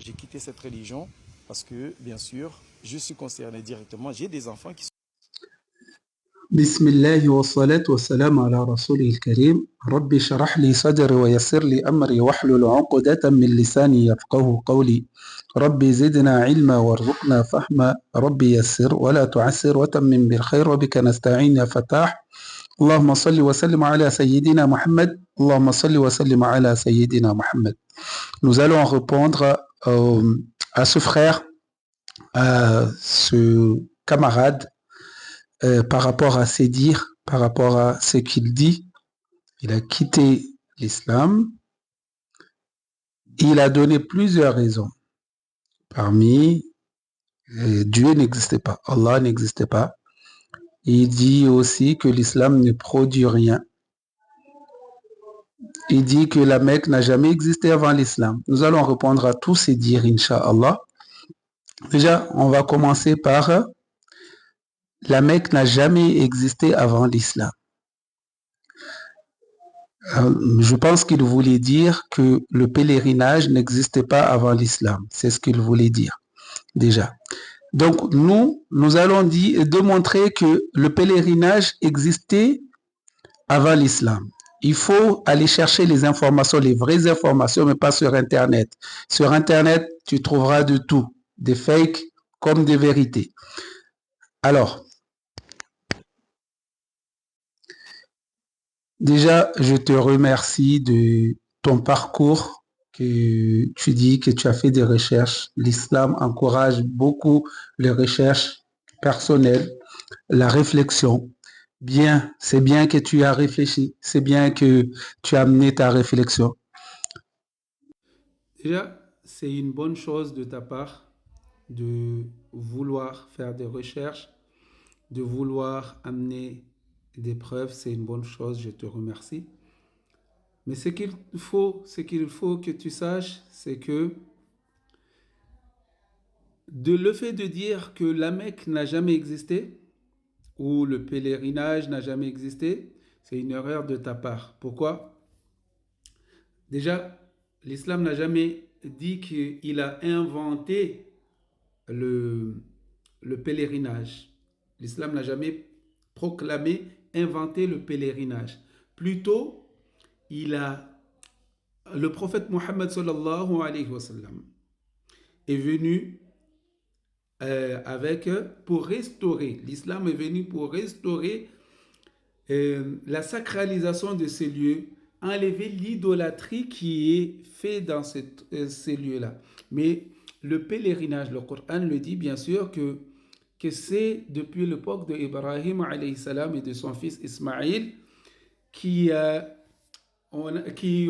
J'ai quitté cette religion parce que, bien sûr, je suis concerné directement. J'ai des enfants qui sont... بسم الله والصلاة والسلام على رسوله الكريم ربي اشرح لي صدري ويسر لي أمري واحلل عقدة من لساني يفقه قولي ربي زدنا علما وارزقنا فهما ربي يسر ولا تعسر وتمم بالخير وبك نستعين يا فتاح اللهم صل وسلم على سيدنا محمد اللهم صل وسلم على سيدنا محمد. Nous allons répondre à ce frère, à ce camarade par rapport à ses dires, par rapport à ce qu'il dit. Il a quitté l'islam. Il a donné plusieurs raisons. Parmi, Dieu n'existait pas, Allah n'existait pas. Il dit aussi que l'islam ne produit rien. Il dit que la Mecque n'a jamais existé avant l'islam. Nous allons répondre à tous ces dires, Inch'Allah. Déjà, on va commencer par la Mecque n'a jamais existé avant l'islam. Je pense qu'il voulait dire que le pèlerinage n'existait pas avant l'islam. C'est ce qu'il voulait dire, déjà. Donc, nous allons démontrer que le pèlerinage existait avant l'islam. Il faut aller chercher les informations, les vraies informations, mais pas sur Internet. Sur Internet, tu trouveras de tout, des fakes comme des vérités. Alors, déjà, je te remercie de ton parcours, que tu dis que tu as fait des recherches. L'islam encourage beaucoup les recherches personnelles, la réflexion. Bien, c'est bien que tu as réfléchi, c'est bien que tu as amené ta réflexion. Déjà, c'est une bonne chose de ta part de vouloir faire des recherches, de vouloir amener des preuves, c'est une bonne chose, je te remercie. Mais ce qu'il faut que tu saches, c'est que le fait de dire que la Mecque n'a jamais existé, ou le pèlerinage n'a jamais existé, c'est une erreur de ta part. Pourquoi? Déjà, l'islam n'a jamais dit qu'il a inventé le, le pèlerinage. L'islam n'a jamais proclamé, inventé le pèlerinage. Plutôt, le prophète Mohammed sallallahu alayhi wa sallam est venu pour restaurer, l'islam est venu pour restaurer la sacralisation de ces lieux, enlever l'idolâtrie qui est faite dans ces lieux-là. Mais le pèlerinage, le Coran le dit bien sûr que c'est depuis l'époque d'Ibrahim alayhi salam et de son fils Ismaïl qui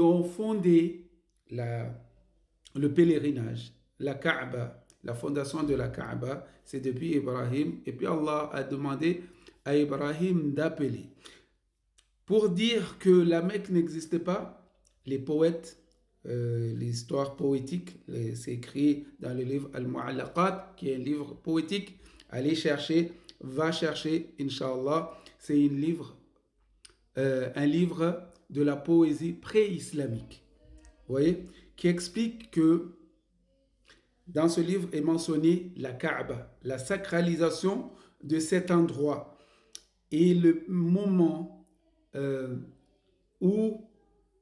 ont fondé le pèlerinage, la Kaaba. La fondation de la Kaaba, c'est depuis Ibrahim. Et puis Allah a demandé à Ibrahim d'appeler. Pour dire que la Mecque n'existait pas, les poètes, l'histoire poétique, c'est écrit dans le livre Al-Mu'allaqat, qui est un livre poétique. Allez chercher, va chercher, Inch'Allah. C'est un livre de la poésie pré-islamique. Vous voyez, qui explique que dans ce livre est mentionné la Kaaba, la sacralisation de cet endroit et le moment où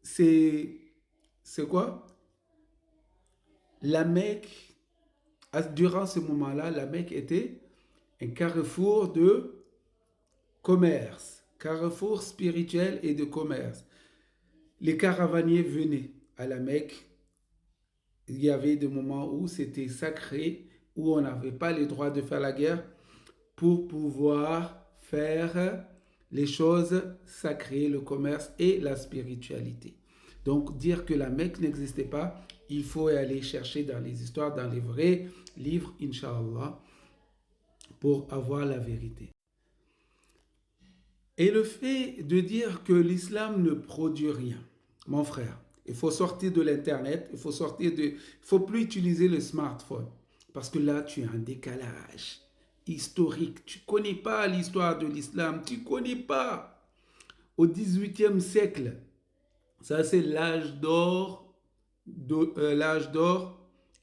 c'est quoi? La Mecque, durant ce moment-là, la Mecque était un carrefour de commerce, carrefour spirituel et de commerce. Les caravaniers venaient à la Mecque. Il y avait des moments où c'était sacré, où on n'avait pas le droit de faire la guerre pour pouvoir faire les choses sacrées, le commerce et la spiritualité. Donc dire que la Mecque n'existait pas, il faut aller chercher dans les histoires, dans les vrais livres, Inch'Allah, pour avoir la vérité. Et le fait de dire que l'islam ne produit rien, mon frère, il faut sortir de l'internet, il faut plus utiliser le smartphone parce que là tu as un décalage historique. Tu connais pas l'histoire de l'islam, tu connais pas. Au XVIIIe siècle, ça c'est l'âge d'or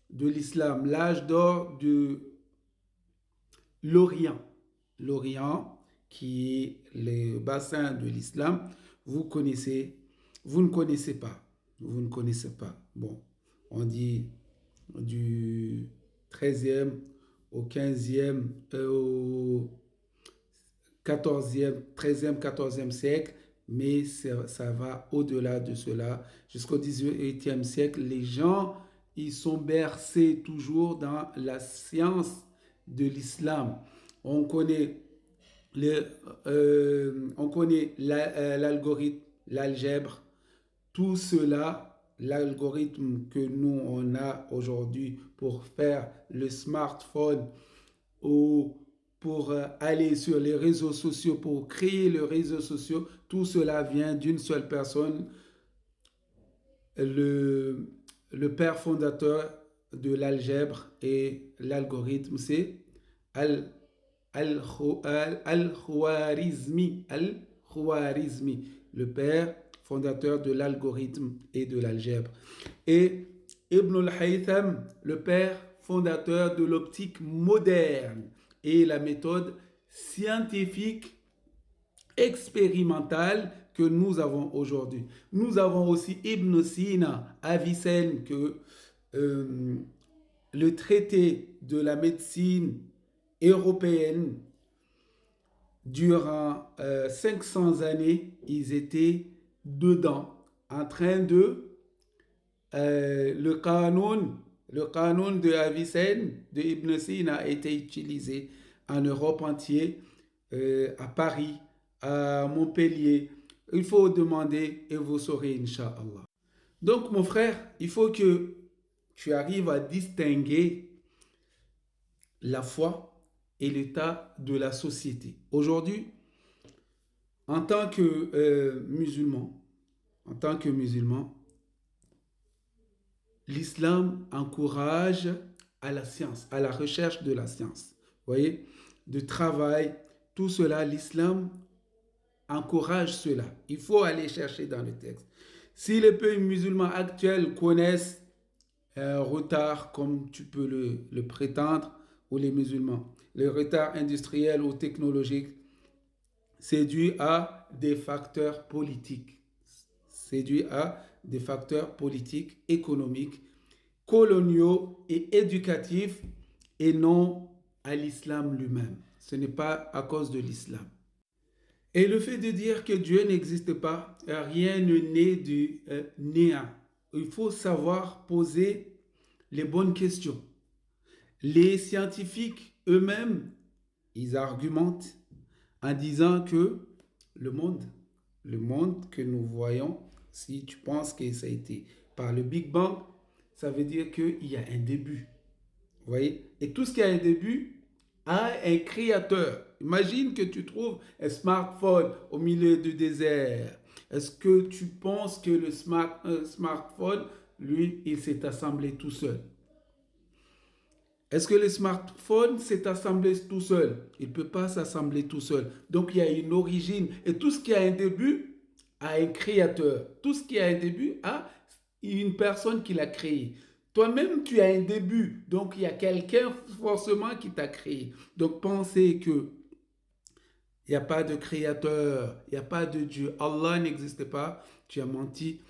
de l'islam, l'âge d'or de l'Orient. L'Orient, qui est le bassin de l'islam, vous ne connaissez pas. Vous ne connaissez pas. Bon, on dit du 13e au 15e, au 14e, 13e, 14e siècle, mais ça va au-delà de cela. Jusqu'au 18e siècle, les gens, ils sont bercés toujours dans la science de l'islam. On connaît l'algorithme, l'algèbre, tout cela, l'algorithme que nous, on a aujourd'hui pour faire le smartphone ou pour aller sur les réseaux sociaux, pour créer les réseaux sociaux, tout cela vient d'une seule personne, le père fondateur de l'algèbre et l'algorithme, c'est Al-Khwarizmi, le père fondateur de l'algorithme et de l'algèbre. Et Ibn al-Haytham, le père fondateur de l'optique moderne et la méthode scientifique expérimentale que nous avons aujourd'hui. Nous avons aussi Ibn Sina, Avicenne, que le traité de la médecine européenne, durant 500 années, ils étaient dedans, en train de le canon de Avicenne, de Ibn Sina, a été utilisé en Europe entière, à Paris, à Montpellier. Il faut demander et vous saurez, Inch'Allah. Donc, mon frère, il faut que tu arrives à distinguer la foi et l'état de la société. Aujourd'hui, en tant que musulman, l'islam encourage à la science, à la recherche de la science. Vous voyez, de travail, tout cela, l'islam encourage cela. Il faut aller chercher dans le texte. Si les pays musulmans actuels connaissent un retard, comme tu peux le prétendre, ou les musulmans, le retard industriel ou technologique, c'est dû à des facteurs politiques. C'est dû à des facteurs politiques, économiques, coloniaux et éducatifs, et non à l'islam lui-même. Ce n'est pas à cause de l'islam. Et le fait de dire que Dieu n'existe pas, rien ne naît du néant. Il faut savoir poser les bonnes questions. Les scientifiques eux-mêmes, ils argumentent en disant que le monde que nous voyons, si tu penses que ça a été par le Big Bang, ça veut dire qu'il y a un début. Vous voyez? Et tout ce qui a un début a un créateur. Imagine que tu trouves un smartphone au milieu du désert. Est-ce que tu penses que le smartphone, lui, il s'est assemblé tout seul? Est-ce que le smartphone s'est assemblé tout seul? Il ne peut pas s'assembler tout seul. Donc, il y a une origine. Et tout ce qui a un début a un créateur. Tout ce qui a un début a une personne qui l'a créé. Toi-même, tu as un début. Donc, il y a quelqu'un forcément qui t'a créé. Donc, pensez que il n'y a pas de créateur, il n'y a pas de Dieu. Allah n'existe pas. Tu as menti.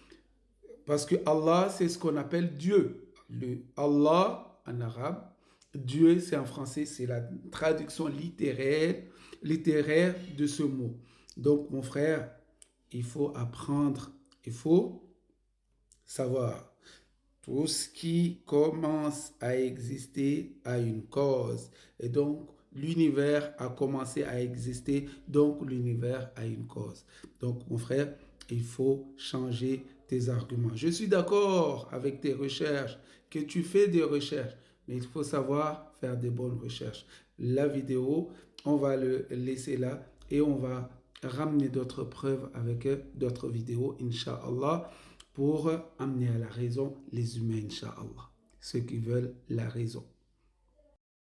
Parce que Allah, c'est ce qu'on appelle Dieu. Le Allah, en arabe, Dieu, c'est en français, c'est la traduction littéraire de ce mot. Donc, mon frère, il faut apprendre, il faut savoir. Tout ce qui commence à exister a une cause. Et donc, l'univers a commencé à exister, donc l'univers a une cause. Donc, mon frère, il faut changer tes arguments. Je suis d'accord avec tes recherches, que tu fais des recherches, mais il faut savoir faire des bonnes recherches. La vidéo, on va le laisser là et on va ramener d'autres preuves avec d'autres vidéos, Inch'Allah, pour amener à la raison les humains, Inch'Allah, ceux qui veulent la raison.